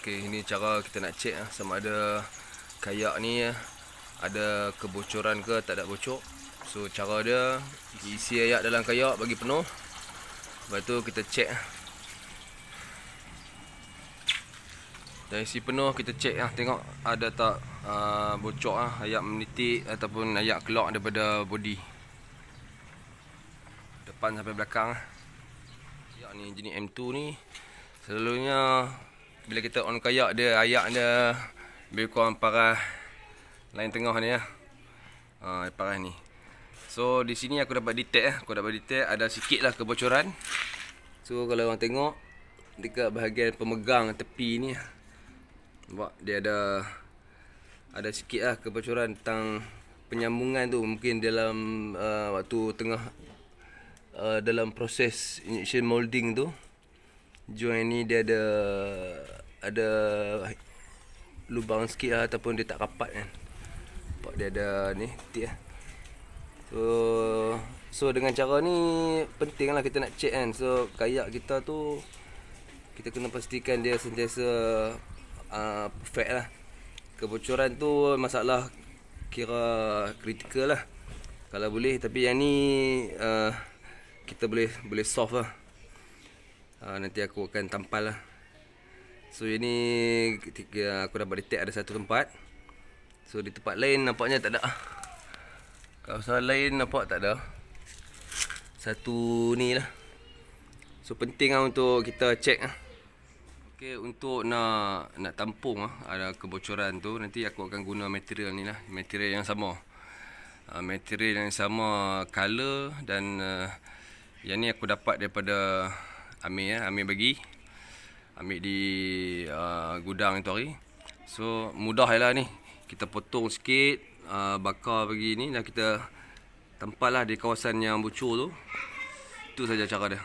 Okey, ini cara kita nak check sama ada kayak ni ada kebocoran ke tak ada bocor. So cara dia isi air dalam kayak bagi penuh. Lepas tu kita check. Dah isi penuh kita check tengok ada tak bocor air menitik ataupun air keluar daripada bodi. Depan sampai belakang. Kayak ni jenis M2 ni selalunya bila kita on kayak dia air dia lebih kurang paras lain tengah ni paras ni. So di sini aku dapat detect ada sikit lah kebocoran. So kalau orang tengok dekat bahagian pemegang tepi ni, nampak dia ada sikit lah kebocoran tentang penyambungan tu, mungkin dalam waktu tengah dalam proses injection molding tu, joint ni dia ada lubang sikit lah, ataupun dia tak rapat kan. Nampak dia ada ni titik lah. So dengan cara ni penting lah kita nak check kan. So kayak kita tu kita kena pastikan dia sentiasa perfect lah. Kebocoran tu masalah kira kritikal lah kalau boleh, tapi yang ni kita boleh solve lah. Nanti aku akan tampal lah. So ini ketika aku dapat detect ada satu tempat. So di tempat lain nampaknya tak ada. Kawasan lain nampak tak ada. Satu ni lah. So penting lah untuk kita check lah. Okay, untuk nak tampung ada kebocoran tu, nanti aku akan guna material ni lah. Material yang sama. Material yang sama color dan yang ni aku dapat daripada Amir bagi. Ambil di gudang itu hari. So mudah lah ni. Kita potong sikit, bakar bagi ni, dan kita tempal lah di kawasan yang bocor tu. Itu saja cara dia.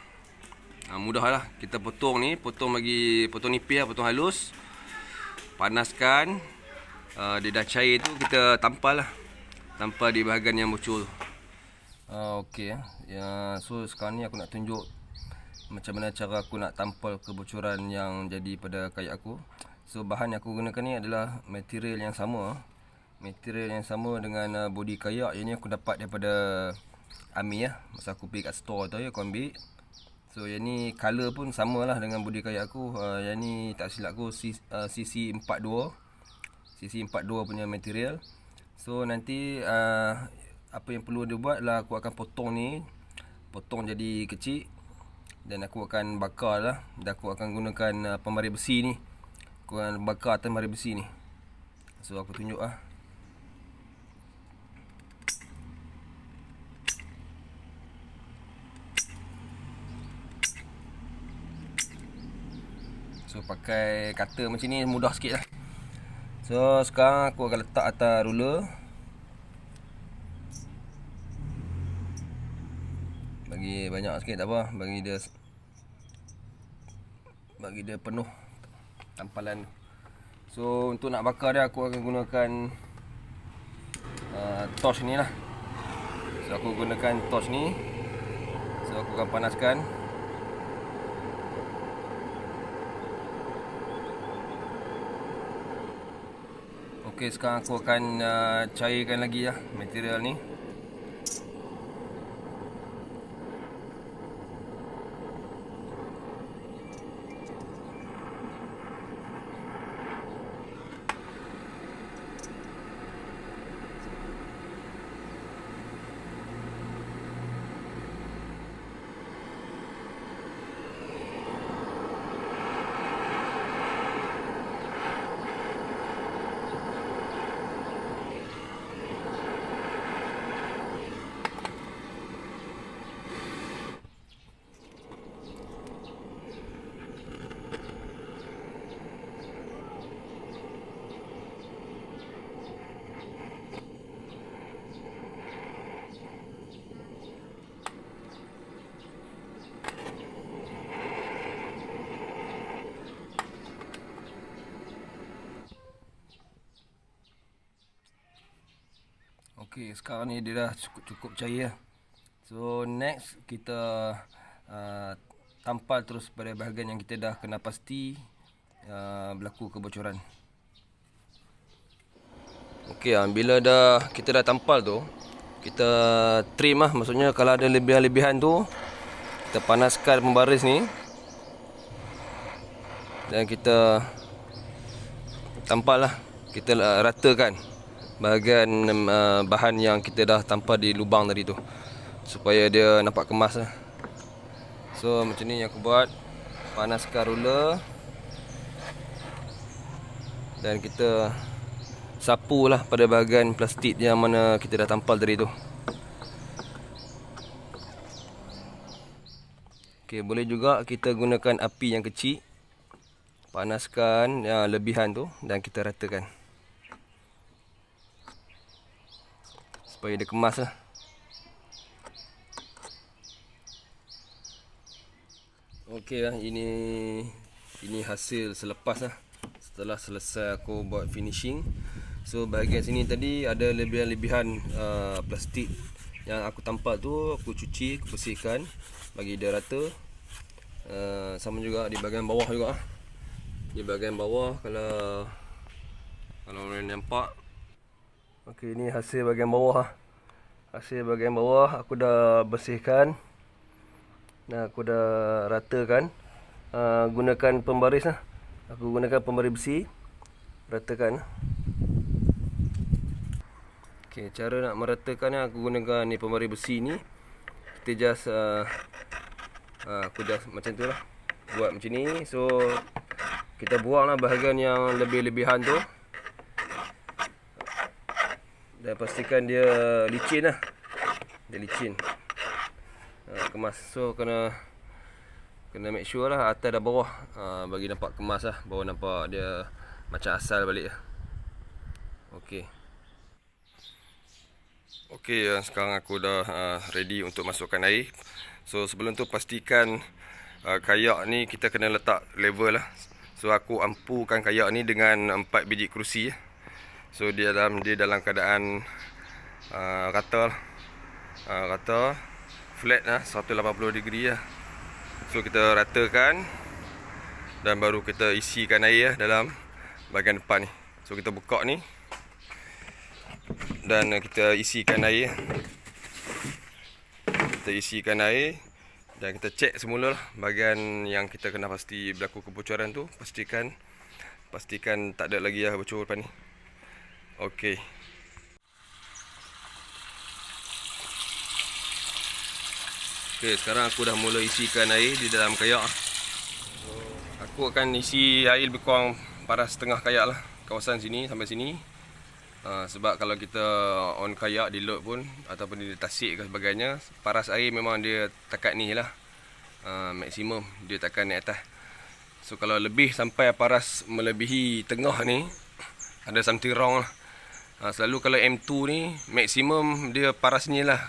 Mudah lah. Kita potong ni, potong nipis lah, potong halus. Panaskan. Dia dah cair tu, kita tampal lah. Tampal di bahagian yang bocor tu. Okey so sekarang ni aku nak tunjuk macam mana cara aku nak tampal kebocoran yang jadi pada kayak aku. So bahan yang aku gunakan ni adalah material yang sama. Material yang sama dengan bodi kayak. Yang ni aku dapat daripada Ami masa aku pergi kat store tu aku ambil. So yang ni color pun sama lah dengan bodi kayak aku. Yang ni tak silap aku CC42. CC42 punya material. So nanti apa yang perlu dia buat lah, aku akan potong jadi kecil. Dan aku akan bakar lah. Dan aku akan gunakan pemaris besi ni. Aku akan bakar atas pemaris besi ni. So aku tunjuk lah. So pakai cutter macam ni mudah sikit lah. So sekarang aku akan letak atas ruler. Bagi banyak sikit tak apa, bagi dia penuh tampalan. So untuk nak bakar dia aku akan gunakan torch ni lah. So aku gunakan torch ni. So aku akan panaskan. Okey, sekarang aku akan cairkan lagi lah material ni. Okey, sekarang ni dia dah cukup cair lah. So next kita tampal terus pada bahagian yang kita dah kena pasti berlaku kebocoran. Okey, bila kita dah tampal tu, kita trim lah. Maksudnya kalau ada lebihan-lebihan tu, kita panaskan pembaris ni dan kita tampal lah. Kita ratakan bahagian bahan yang kita dah tampal di lubang tadi tu, supaya dia nampak kemas lah. So macam ni yang aku buat. Panaskan ruler dan kita sapu lah pada bahagian plastik yang mana kita dah tampal tadi tu. Okey, boleh juga kita gunakan api yang kecil. Panaskan yang lebihan tu dan kita ratakan supaya dia kemas lah. Okey lah, ini hasil selepas lah, setelah selesai aku buat finishing. So bahagian sini tadi ada lebihan-lebihan plastik yang aku tampal tu, aku cuci, aku bersihkan bagi dia rata. Sama juga di bahagian bawah juga. Di bahagian bawah, kalau boleh nampak. Okey, ini hasil bahagian bawah. Hasil bahagian bawah aku dah bersihkan. Nah, aku dah ratakan. Gunakan pembaris lah. Aku gunakan pembaris besi. Ratakan. Okey, cara nak meratakannya, aku gunakan ni pembaris besi ni. Kita just aku just macam tu lah. Buat macam ni. So kita buang lah bahagian yang lebih-lebihan tu. Dan pastikan dia licin lah. Dia licin. Kemas. So kena make sure lah atas dan bawah, bagi nampak kemas lah. Bawah nampak dia macam asal balik lah. Okey. Okey, sekarang aku dah ready untuk masukkan air. So sebelum tu pastikan kayak ni kita kena letak level lah. So aku ampukan kayak ni dengan 4 biji kerusi. So dia dalam keadaan rata lah. Rata flat lah, 180 degree lah. So kita ratakan dan baru kita isikan air lah dalam bahagian depan ni. So kita buka ni dan kita isikan air. Kita isikan air dan kita cek semula lah bahagian yang kita kena pasti berlaku kebocoran tu. Pastikan tak ada lagi lah bocor depan ni. Okey. Okey, sekarang aku dah mula isikan air di dalam kayak. Aku akan isi air lebih kurang paras setengah kayak lah, kawasan sini sampai sini. Sebab kalau kita on kayak di load pun ataupun di tasik ke sebagainya, paras air memang dia takat ni lah, maksimum dia takkan naik atas. So kalau lebih sampai paras melebihi tengah ni, ada something wrong lah. Selalu kalau M2 ni maksimum dia paras ni lah,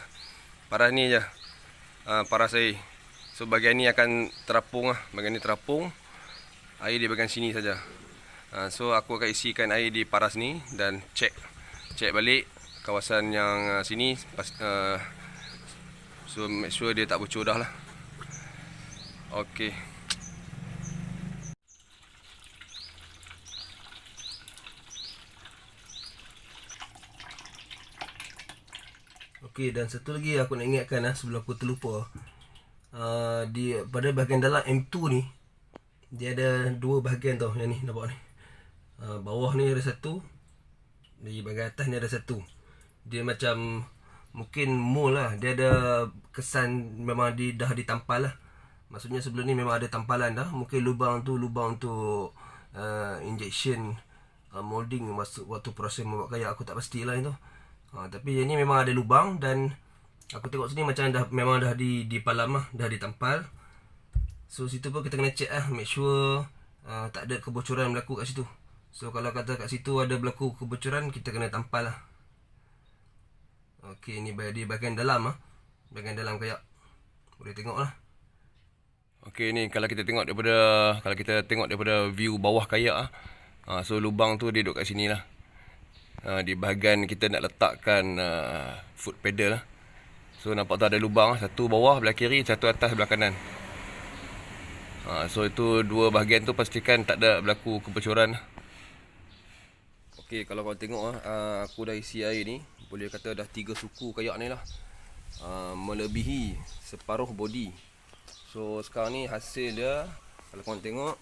paras ni je, paras air. So bahagian ni akan terapung lah, bahagian ni terapung, air di bahagian sini saja. So aku akan isikan air di paras ni dan cek balik kawasan yang sini, so make sure dia tak bocor dah lah. Okey. Okey, dan satu lagi aku nak ingatkan sebelum aku terlupa, pada bahagian dalam M2 ni dia ada dua bahagian tau, yang ni nampak ni. Bawah ni ada satu, di bahagian atas ni ada satu. Dia macam mungkin mold lah, dia ada kesan memang dah ditampal lah. Maksudnya sebelum ni memang ada tampalan dah. Mungkin lubang lubang untuk injection molding waktu proses membuat kayak, aku tak pastilah itu. Tapi yang ni memang ada lubang dan aku tengok sini macam memang dah dipalam lah, dah ditampal. So situ pun kita kena check lah, make sure tak ada kebocoran berlaku kat situ. So kalau kata kat situ ada berlaku kebocoran, kita kena tampal lah. Okey, ni di bahagian dalam lah, bahagian dalam kayak. Boleh tengok lah. Okey, ni kalau kita tengok daripada view bawah kayak so lubang tu dia duduk kat sini lah. Di bahagian kita nak letakkan foot pedal lah. So nampak tu ada lubang, satu bawah belah kiri, satu atas belah kanan. So itu dua bahagian tu pastikan tak ada berlaku kebocoran. Okey, kalau kau tengok aku dah isi air ni, boleh kata dah 3 suku kayak ni lah. Melebihi separuh body. So sekarang ni hasil dia, kalau kau tengok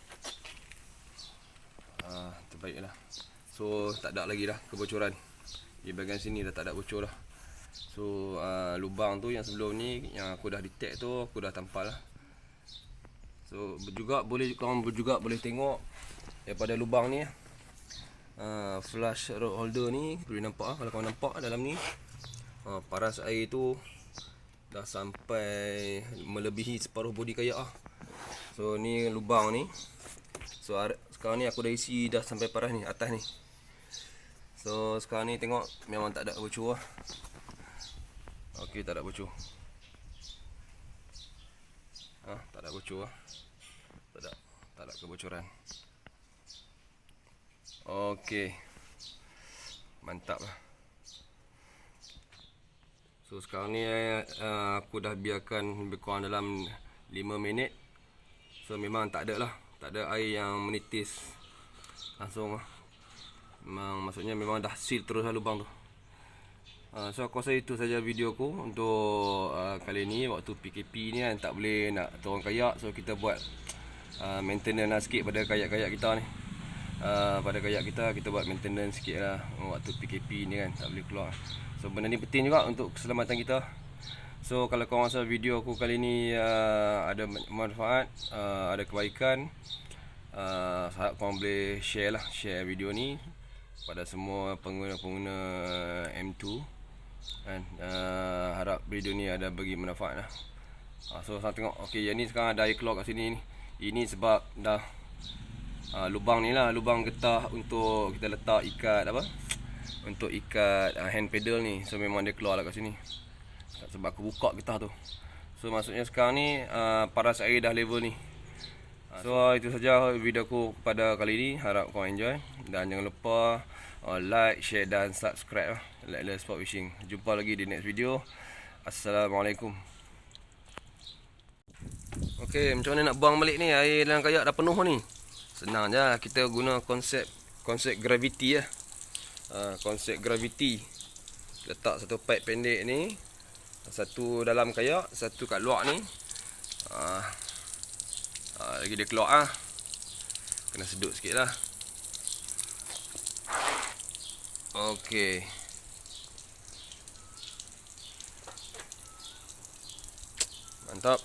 terbaik lah. So tak ada lagi dah kebocoran. Di bahagian sini dah tak ada bocor dah. So lubang tu yang sebelum ni yang aku dah detect tu aku dah tampal lah. So korang juga boleh tengok daripada lubang ni flush rod holder ni boleh nampak kalau korang nampak dalam ni paras air tu dah sampai melebihi separuh bodi kayak So ni lubang ni. So sekarang ni aku dah isi dah sampai paras ni atas ni. So sekarang ni tengok memang tak ada bocor Okey, tak ada bocor. Tak ada bocor tak ada kebocoran. Okey. Mantap lah. So sekarang ni aku dah biarkan lebih kurang dalam 5 minit. So memang tak ada lah, tak ada air yang menitis langsung lah. Maksudnya memang dah seal terus lah lubang tu. So aku rasa itu saja video aku untuk kali ni. Waktu PKP ni kan tak boleh nak turun kayak, so kita buat maintenance lah sikit pada kayak-kayak kita ni. Pada kayak kita buat maintenance sikit lah waktu PKP ni kan, tak boleh keluar. So benda ni penting juga untuk keselamatan kita. So kalau korang rasa video aku kali ni ada manfaat, ada kebaikan, harap korang boleh share video ni pada semua pengguna-pengguna M2 kan. Harap video ni ada bagi manfaat lah. So saya tengok, okey, yang ni sekarang ada air keluar kat sini ni. Ini sebab dah lubang ni lah, lubang getah untuk kita letak ikat untuk ikat hand pedal ni. So memang dia keluar lah kat sini sebab aku buka getah tu. So maksudnya sekarang ni paras air dah level ni. So itu saja video aku pada kali ni. Harap kau enjoy dan jangan lupa like, share dan subscribe lah. Let's Sport Fishing. Jumpa lagi di next video. Assalamualaikum. Okey, macam mana nak buang balik ni? Air dalam kayak dah penuh ni. Senang je, kita guna konsep gravity lah. Konsep gravity. Letak satu pipe pendek ni, satu dalam kayak, satu kat luar ni. Lagi dia keluar kena sedut sikit lah. Okey. Mantap.